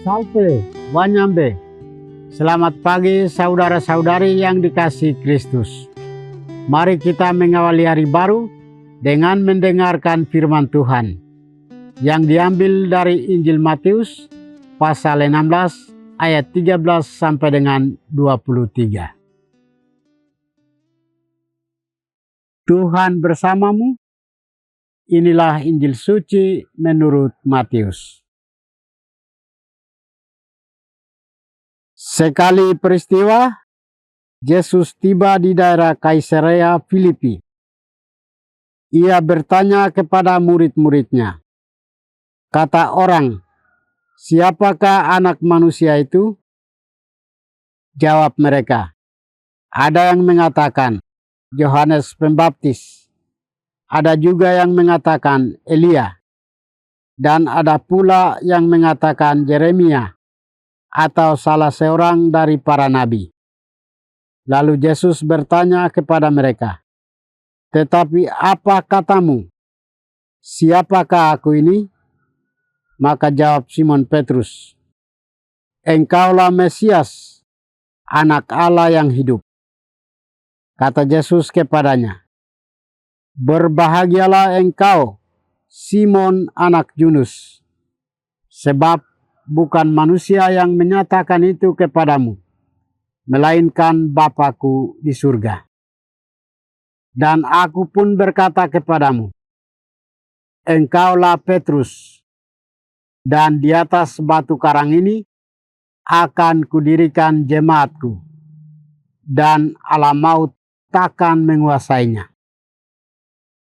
Salve, Wanyambe. Selamat pagi saudara-saudari yang dikasihi Kristus. Mari kita mengawali hari baru dengan mendengarkan firman Tuhan yang diambil dari Injil Matius pasal 16 ayat 13 sampai dengan 23. Tuhan bersamamu. Inilah Injil suci menurut Matius. Sekali peristiwa, Yesus tiba di daerah Kaisarea Filipi. Ia bertanya kepada murid-muridnya, kata orang, "Siapakah anak manusia itu?" Jawab mereka, "Ada yang mengatakan Yohanes Pembaptis, ada juga yang mengatakan Elia, dan ada pula yang mengatakan Yeremia atau salah seorang dari para nabi." Lalu Yesus bertanya kepada mereka, "Tetapi apa katamu? Siapakah aku ini?" Maka jawab Simon Petrus, "Engkaulah Mesias, Anak Allah yang hidup." Kata Yesus kepadanya, "Berbahagialah engkau, Simon anak Yunus, sebab bukan manusia yang menyatakan itu kepadamu, melainkan Bapa-Ku di surga. Dan aku pun berkata kepadamu, engkaulah Petrus, dan di atas batu karang ini akan kudirikan jemaatku, dan alam maut takkan menguasainya.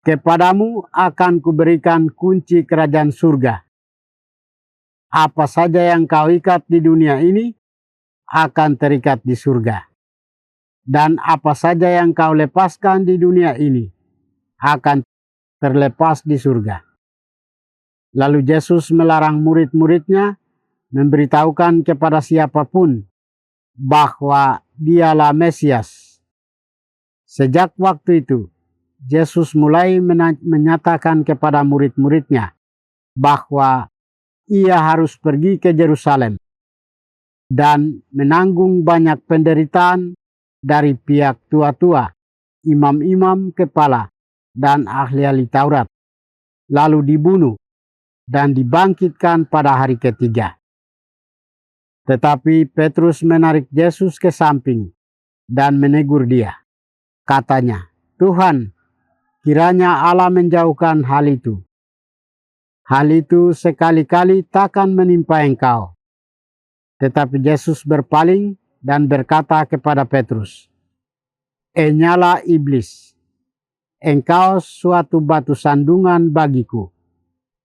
Kepadamu akan kuberikan kunci kerajaan surga. Apa saja yang kau ikat di dunia ini akan terikat di surga. Dan apa saja yang kau lepaskan di dunia ini akan terlepas di surga." Lalu Yesus melarang murid-muridnya memberitahukan kepada siapapun bahwa dialah Mesias. Sejak waktu itu, Yesus mulai menyatakan kepada murid-muridnya bahwa ia harus pergi ke Yerusalem dan menanggung banyak penderitaan dari pihak tua-tua, imam-imam kepala, dan ahli-ahli Taurat, lalu dibunuh dan dibangkitkan pada hari ketiga. Tetapi Petrus menarik Yesus ke samping dan menegur dia. Katanya, "Tuhan, kiranya Allah menjauhkan hal itu. Hal itu sekali-kali takkan menimpa engkau." Tetapi Yesus berpaling dan berkata kepada Petrus, "Enyala iblis, engkau suatu batu sandungan bagiku,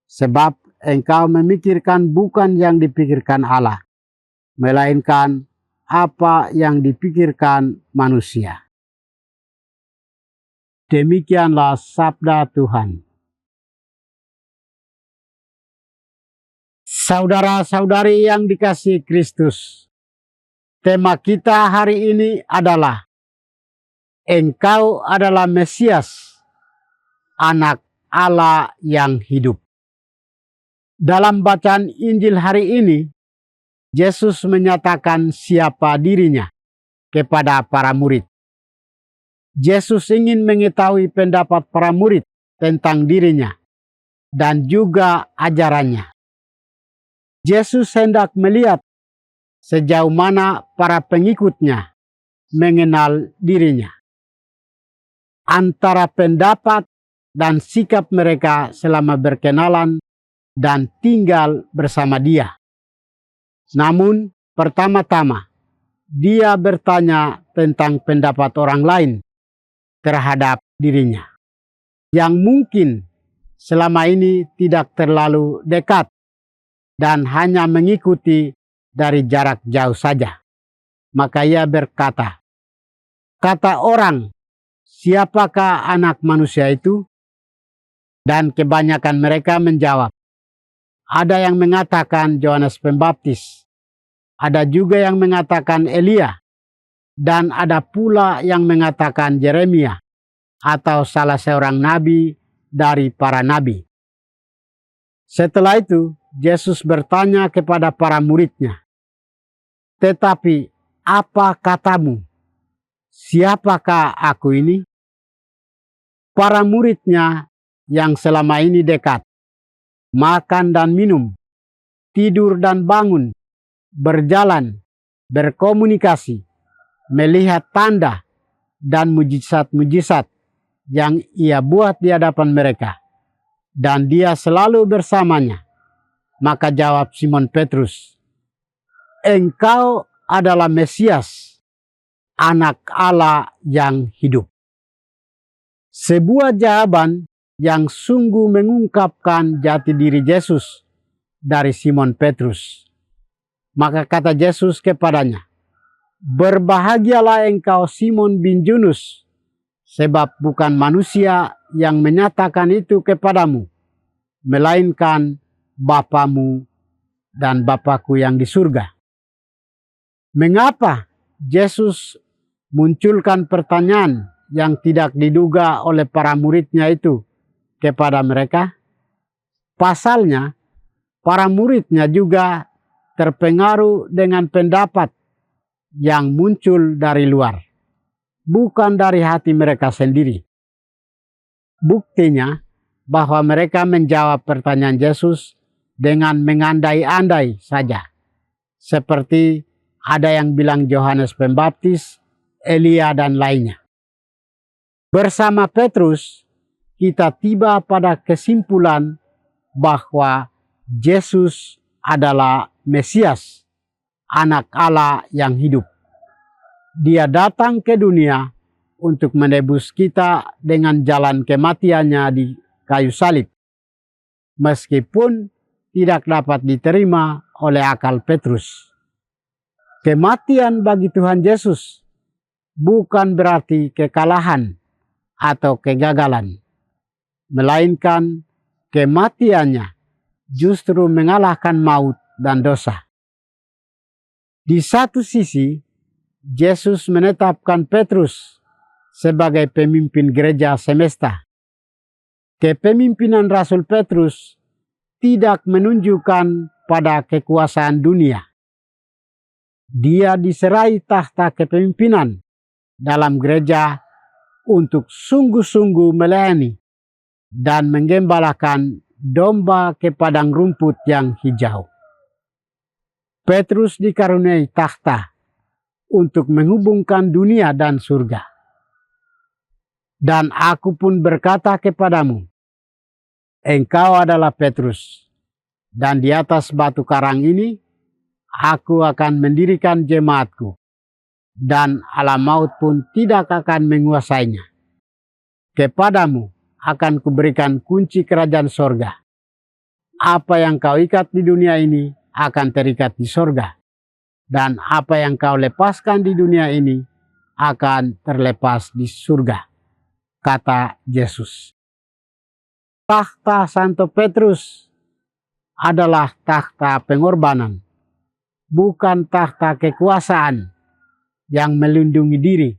sebab engkau memikirkan bukan yang dipikirkan Allah, melainkan apa yang dipikirkan manusia." Demikianlah sabda Tuhan. Saudara-saudari yang dikasihi Kristus, tema kita hari ini adalah Engkau adalah Mesias, Anak Allah yang hidup. Dalam bacaan Injil hari ini, Yesus menyatakan siapa dirinya kepada para murid. Yesus ingin mengetahui pendapat para murid tentang dirinya dan juga ajarannya. Yesus hendak melihat sejauh mana para pengikutnya mengenal dirinya. Antara pendapat dan sikap mereka selama berkenalan dan tinggal bersama dia. Namun pertama-tama dia bertanya tentang pendapat orang lain terhadap dirinya, yang mungkin selama ini tidak terlalu dekat dan hanya mengikuti dari jarak jauh saja. Maka ia berkata, "Kata orang, siapakah anak manusia itu?" Dan kebanyakan mereka menjawab, "Ada yang mengatakan Yohanes Pembaptis, ada juga yang mengatakan Elia, dan ada pula yang mengatakan Yeremia atau salah seorang nabi dari para nabi." Setelah itu, Yesus bertanya kepada para muridnya, "Tetapi apa katamu? Siapakah aku ini?" Para muridnya yang selama ini dekat, makan dan minum, tidur dan bangun, berjalan, berkomunikasi, melihat tanda dan mujizat-mujizat yang ia buat di hadapan mereka, dan dia selalu bersamanya. Maka jawab Simon Petrus, "Engkau adalah Mesias, Anak Allah yang hidup." Sebuah jawaban yang sungguh mengungkapkan jati diri Yesus dari Simon Petrus. Maka kata Yesus kepadanya, "Berbahagialah engkau Simon bin Yunus, sebab bukan manusia yang menyatakan itu kepadamu, melainkan Bapamu dan Bapakku yang di surga." Mengapa Yesus munculkan pertanyaan yang tidak diduga oleh para muridnya itu kepada mereka? Pasalnya, para muridnya juga terpengaruh dengan pendapat yang muncul dari luar, bukan dari hati mereka sendiri. Buktinya bahwa mereka menjawab pertanyaan Yesus dengan mengandai-andai saja. Seperti ada yang bilang Yohanes Pembaptis, Elia dan lainnya. Bersama Petrus, kita tiba pada kesimpulan bahwa Yesus adalah Mesias, Anak Allah yang hidup. Dia datang ke dunia untuk menebus kita dengan jalan kematiannya di kayu salib, meskipun tidak dapat diterima oleh akal Petrus. Kematian bagi Tuhan Yesus bukan berarti kekalahan atau kegagalan, melainkan kematiannya justru mengalahkan maut dan dosa. Di satu sisi, Yesus menetapkan Petrus sebagai pemimpin gereja semesta. Kepemimpinan Rasul Petrus tidak menunjukkan pada kekuasaan dunia. Dia diserai tahta kepemimpinan dalam gereja untuk sungguh-sungguh melayani dan menggembalakan domba ke padang rumput yang hijau. Petrus dikaruniai takhta untuk menghubungkan dunia dan surga. Dan aku pun berkata kepadamu, engkau adalah Petrus, dan di atas batu karang ini aku akan mendirikan jemaatku, dan alam maut pun tidak akan menguasainya. Kepadamu akan kuberikan kunci kerajaan sorga. Apa yang kau ikat di dunia ini akan terikat di sorga, dan apa yang kau lepaskan di dunia ini akan terlepas di surga, kata Yesus. Takhta Santo Petrus adalah takhta pengorbanan, bukan takhta kekuasaan yang melindungi diri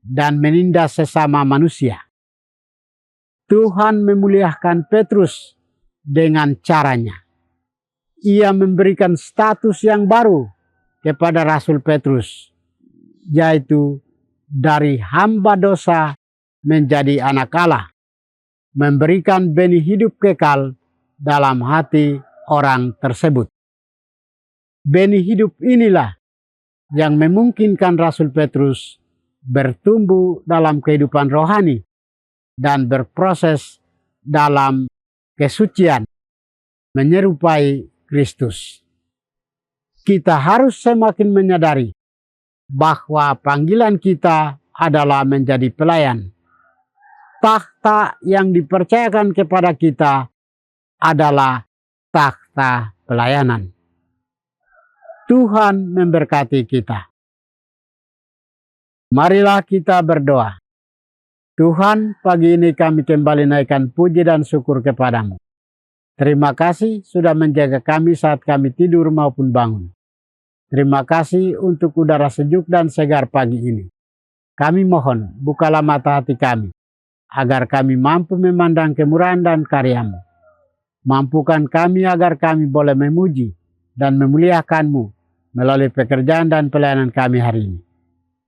dan menindas sesama manusia. Tuhan memuliakan Petrus dengan caranya. Ia memberikan status yang baru kepada Rasul Petrus, yaitu dari hamba dosa menjadi anak Allah, memberikan benih hidup kekal dalam hati orang tersebut. Benih hidup inilah yang memungkinkan Rasul Petrus bertumbuh dalam kehidupan rohani dan berproses dalam kesucian menyerupai Kristus. Kita harus semakin menyadari bahwa panggilan kita adalah menjadi pelayan. Takhta yang dipercayakan kepada kita adalah takhta pelayanan. Tuhan memberkati kita. Marilah kita berdoa. Tuhan, pagi ini kami kembali naikkan puji dan syukur kepadamu. Terima kasih sudah menjaga kami saat kami tidur maupun bangun. Terima kasih untuk udara sejuk dan segar pagi ini. Kami mohon, bukalah mata hati kami, agar kami mampu memandang kemurahan dan karya-Mu. Mampukan kami agar kami boleh memuji dan memuliakan-Mu melalui pekerjaan dan pelayanan kami hari ini.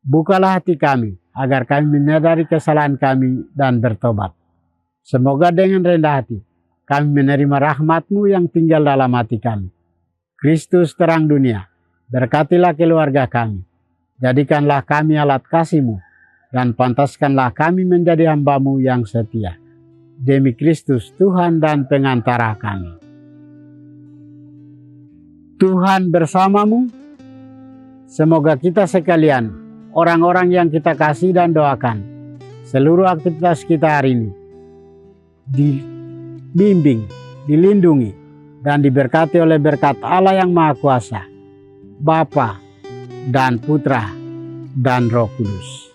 Bukalah hati kami agar kami menyadari kesalahan kami dan bertobat. Semoga dengan rendah hati kami menerima rahmat-Mu yang tinggal dalam hati kami. Kristus terang dunia, berkatilah keluarga kami. Jadikanlah kami alat kasih-Mu dan pantaskanlah kami menjadi hamba-Mu yang setia. Demi Kristus Tuhan dan pengantara kami. Tuhan bersamamu. Semoga kita sekalian, orang-orang yang kita kasih dan doakan, seluruh aktivitas kita hari ini dibimbing, dilindungi, dan diberkati oleh berkat Allah yang Maha Kuasa, Bapa dan Putra dan Roh Kudus.